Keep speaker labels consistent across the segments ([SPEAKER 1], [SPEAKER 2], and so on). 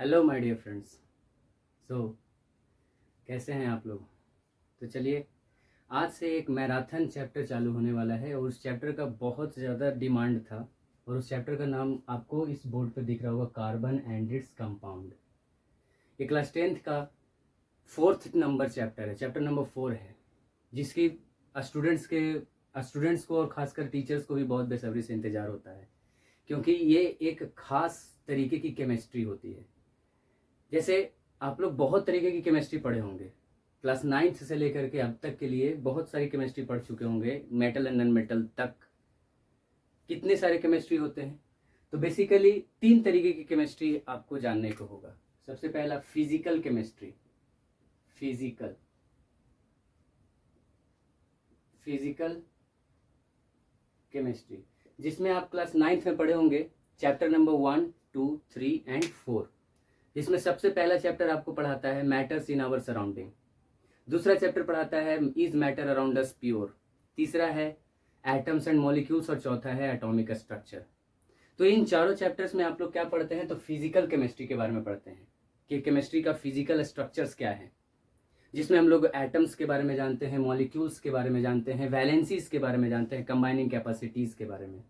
[SPEAKER 1] Hello my dear friends. So कैसे हैं आप लोग? तो चलिए, आज से एक मैराथन चैप्टर चालू होने वाला है और उस चैप्टर का बहुत ज़्यादा डिमांड था। और उस चैप्टर का नाम आपको इस बोर्ड पर दिख रहा होगा, कार्बन एंड इट्स कंपाउंड। ये क्लास 10th का 4th नंबर चैप्टर है, चैप्टर नंबर 4 है, जिसकी स्टूडेंट्स को और ख़ासकर टीचर्स को भी बहुत बेसब्री से इंतज़ार होता है, क्योंकि ये एक ख़ास तरीके की केमिस्ट्री होती है। जैसे आप लोग बहुत तरीके की केमिस्ट्री पढ़े होंगे, क्लास 9th से लेकर के अब तक के लिए बहुत सारी केमिस्ट्री पढ़ चुके होंगे, मेटल एंड नॉन मेटल तक। कितने सारे केमिस्ट्री होते हैं? तो बेसिकली 3 तरीके की केमिस्ट्री आपको जानने को होगा। सबसे पहला physical chemistry, physical physical chemistry, जिसमें आप क्लास 9th में पढ़े होंगे चैप्टर नंबर 1, 2, 3 एंड 4, जिसमें सबसे पहला चैप्टर आपको पढ़ाता है मैटर्स इन आवर सराउंडिंग। दूसरा चैप्टर पढ़ाता है is matter around us pure. तीसरा है एटम्स एंड मॉलिक्यूल्स और चौथा है एटॉमिक स्ट्रक्चर। तो इन चारों चैप्टर्स में आप लोग क्या पढ़ते हैं? तो फिजिकल केमिस्ट्री के बारे में पढ़ते हैं कि केमिस्ट्री का फिजिकल स्ट्रक्चर्स क्या है, जिसमें हम लोग एटम्स के बारे में जानते हैं, मॉलिक्यूल्स के बारे में जानते हैं, वैलेंसीज के बारे में जानते हैं, कंबाइनिंग कैपेसिटीज के बारे में।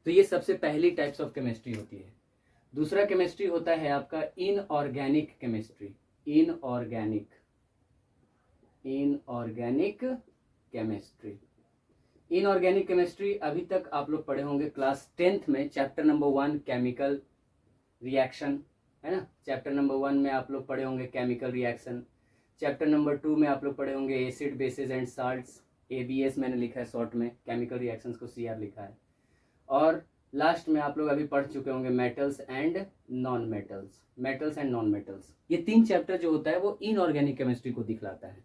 [SPEAKER 1] तो ये सबसे पहली टाइप्स ऑफ केमिस्ट्री होती है। दूसरा केमिस्ट्री होता है आपका inorganic chemistry. Inorganic chemistry inorganic chemistry अभी तक आप लोग पढ़े होंगे क्लास 10th में चैप्टर नंबर 1 केमिकल रिएक्शन, है ना। चैप्टर नंबर 1 में आप लोग पढ़े होंगे केमिकल रिएक्शन। चैप्टर नंबर 2 में आप लोग पढ़े होंगे acid basis and salts, ABS मैंने लिखा है शॉर्ट में, केमिकल रिएक्शंस को CR लिखा है। और लास्ट में आप लोग अभी पढ़ चुके होंगे मेटल्स एंड नॉन मेटल्स। ये 3 चैप्टर जो होता है वो इनऑर्गेनिक केमिस्ट्री को दिखलाता है,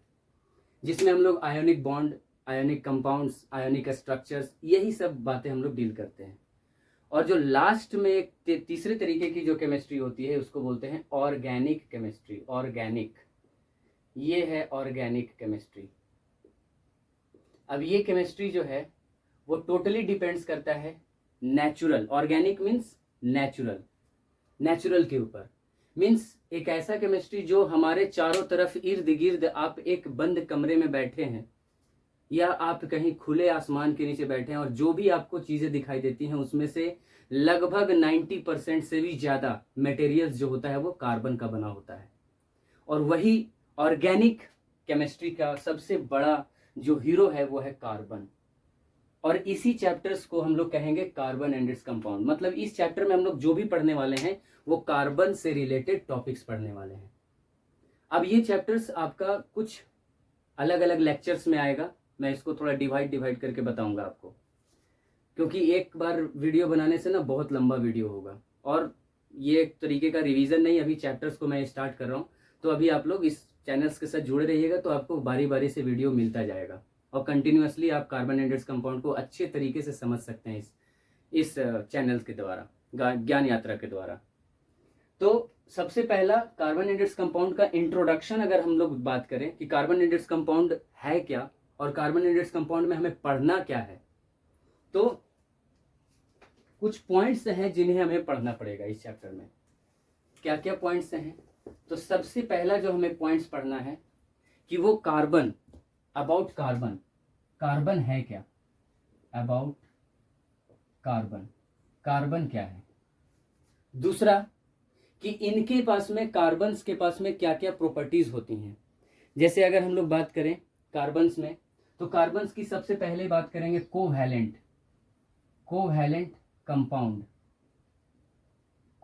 [SPEAKER 1] जिसमें हम लोग ionic bond, ionic compounds, ionic structures, यही सब बातें हम लोग डील करते हैं। और जो लास्ट में एक तीसरे तरीके की जो केमिस्ट्री होती है उसको बोलते हैं ऑर्गेनिक केमिस्ट्री। ऑर्गेनिक, ये है ऑर्गेनिक केमिस्ट्री। अब ये केमिस्ट्री जो है वो टोटली डिपेंड्स करता है नेचुरल, ऑर्गेनिक मीन्स नेचुरल के ऊपर। मीन्स एक ऐसा केमिस्ट्री जो हमारे चारों तरफ इर्द गिर्द, आप एक बंद कमरे में बैठे हैं या आप कहीं खुले आसमान के नीचे बैठे हैं और जो भी आपको चीजें दिखाई देती हैं उसमें से लगभग 90% से भी ज्यादा मटेरियल्स जो होता है वो कार्बन का बना होता है। और वही ऑर्गेनिक केमिस्ट्री का सबसे बड़ा जो हीरो है वो है कार्बन। और इसी चैप्टर्स को हम लोग कहेंगे कार्बन एंड इट्स कंपाउंड। मतलब इस चैप्टर में हम लोग जो भी पढ़ने वाले हैं वो कार्बन से रिलेटेड टॉपिक्स पढ़ने वाले हैं। अब ये चैप्टर्स आपका कुछ अलग अलग लेक्चर्स में आएगा, मैं इसको थोड़ा डिवाइड करके बताऊंगा आपको, क्योंकि एक बार वीडियो बनाने से ना बहुत लंबा वीडियो होगा और ये एक तरीके का रिवीजन नहीं, अभी चैप्टर्स को मैं स्टार्ट कर रहा हूँ। तो अभी आप लोग इस चैनल्स के साथ जुड़े रहिएगा तो आपको बारी बारी से वीडियो मिलता जाएगा और कंटिन्यूअसली आप कार्बन एंड इट्स कंपाउंड को अच्छे तरीके से समझ सकते हैं इस चैनल के द्वारा, ज्ञान यात्रा के द्वारा। तो सबसे पहला कार्बन एंड इट्स कंपाउंड का इंट्रोडक्शन अगर हम लोग बात करें कि कार्बन एंड इट्स कंपाउंड है क्या और कार्बन एंड इट्स कंपाउंड में हमें पढ़ना क्या है, तो कुछ पॉइंट्स हैं जिन्हें हमें पढ़ना पड़ेगा इस चैप्टर में। क्या क्या पॉइंट्स हैं? तो सबसे पहला जो हमें पॉइंट्स पढ़ना है कि वो कार्बन, अबाउट कार्बन, कार्बन है क्या, अबाउट कार्बन, कार्बन क्या है। दूसरा कि इनके पास में, कार्बन्स के पास में क्या क्या प्रॉपर्टीज होती हैं। जैसे अगर हम लोग बात करें कार्बन्स में, तो कार्बन्स की सबसे पहले बात करेंगे कोवैलेंट कंपाउंड।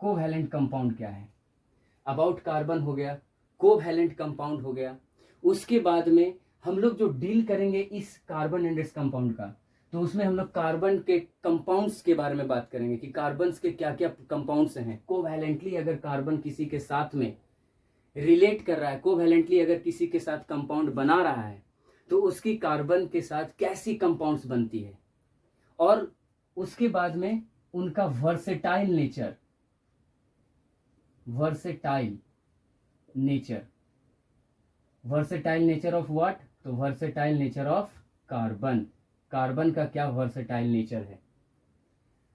[SPEAKER 1] कोवैलेंट कंपाउंड क्या है? अबाउट कार्बन हो गया, कोवैलेंट कंपाउंड हो गया। उसके बाद में हम लोग जो डील करेंगे इस कार्बन एंड इट्स कंपाउंड का, तो उसमें हम लोग कार्बन के कंपाउंड्स के बारे में बात करेंगे कि कार्बन्स के क्या क्या कंपाउंड्स हैं। कोवैलेंटली अगर कार्बन किसी के साथ में रिलेट कर रहा है, कोवैलेंटली अगर किसी के साथ कंपाउंड बना रहा है, तो उसकी कार्बन के साथ कैसी कंपाउंड्स बनती है। और उसके बाद में उनका versatile nature, versatile nature of what? तो versatile nature of carbon. Carbon का क्या वर्सेटाइल नेचर है।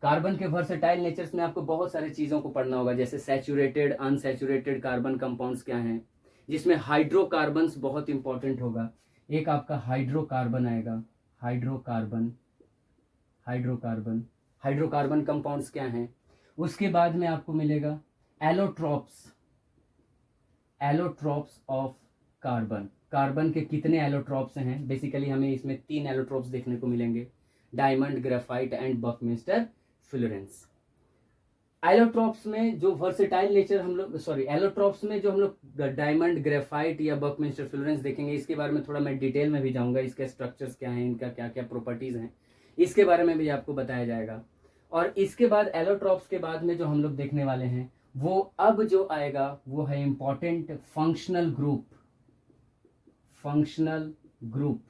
[SPEAKER 1] कार्बन के वर्सेटाइल नेचर्स में आपको बहुत सारी चीज़ों को पढ़ना होगा, जैसे सैचुरेटेड अनसैचुरेटेड कार्बन कंपाउंड्स क्या हैं, जिसमें हाइड्रोकार्बन्स बहुत इंपॉर्टेंट होगा। एक आपका हाइड्रोकार्बन आएगा, हाइड्रोकार्बन हाइड्रोकार्बन हाइड्रोकार्बन कंपाउंड्स क्या हैं। उसके बाद में आपको मिलेगा allotropes, allotropes of carbon. Carbon के कितने एलोट्रॉप्स हैं, बेसिकली हमें इसमें 3 एलोट्रॉप्स देखने को मिलेंगे, diamond, graphite and Buckminster Florence. Allotropes में जो वर्सेटाइल नेचर हम लोग एलोट्रॉप्स में जो हम लोग डायमंड, ग्रेफाइट या बकमिंस्टर फ्लोरेंस देखेंगे, इसके बारे में थोड़ा मैं डिटेल में भी जाऊंगा, इसके स्ट्रक्चर्स क्या हैं, इनका क्या क्या प्रॉपर्टीज हैं, इसके बारे में भी आपको बताया जाएगा। और इसके बाद एलोट्रॉप्स के बाद में जो हम लोग देखने वाले हैं वो अब जो आएगा वो है important functional group. Functional group,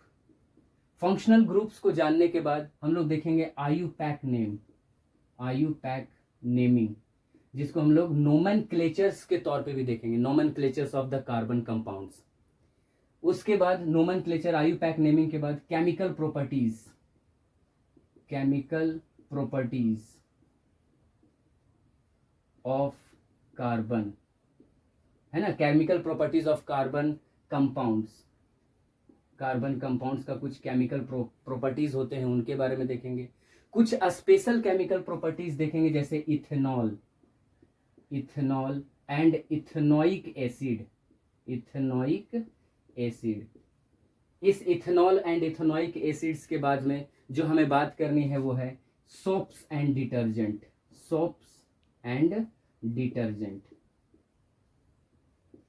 [SPEAKER 1] functional groups को जानने के बाद हम लोग देखेंगे आयुपैक नेम, आयुपैक नेमिंग, जिसको हम लोग नोमेनक्लेचर्स के तौर पे भी देखेंगे, नोमेनक्लेचर्स ऑफ द कार्बन कंपाउंड्स। उसके बाद नोमेनक्लेचर, आयुपैक नेमिंग के बाद chemical properties, chemical properties of carbon, है ना, chemical properties of carbon compounds. Carbon compounds का कुछ केमिकल प्रॉपर्टीज होते हैं, उनके बारे में देखेंगे। कुछ स्पेशल केमिकल प्रॉपर्टीज देखेंगे, जैसे ethanol, ethanol and ethanoic acid, ethanoic acid. इस इथेनॉल एंड इथेनोइक एसिड्स के बाद में जो हमें बात करनी है वो है soaps and detergent, soaps and detergent.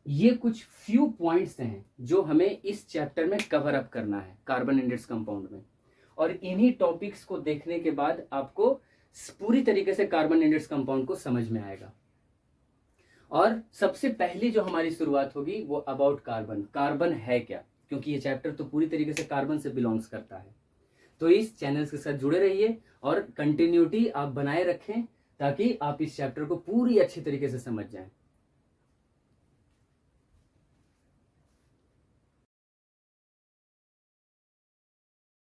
[SPEAKER 1] ये कुछ फ्यू पॉइंट्स हैं जो हमें इस चैप्टर में कवर अप करना है कार्बन इंडेक्स कंपाउंड में, और इन्हीं टॉपिक्स को देखने के बाद आपको पूरी तरीके से कार्बन इंडेक्स कंपाउंड को समझ में आएगा। और सबसे पहली जो हमारी शुरुआत होगी वो अबाउट कार्बन, कार्बन है क्या, क्योंकि ये चैप्टर तो पूरी तरीके से कार्बन से बिलोंग्स करता है। तो इस चैनल के साथ जुड़े रहिए और कंटिन्यूटी आप बनाए रखें ताकि आप इस चैप्टर को पूरी अच्छी तरीके से समझ जाएं।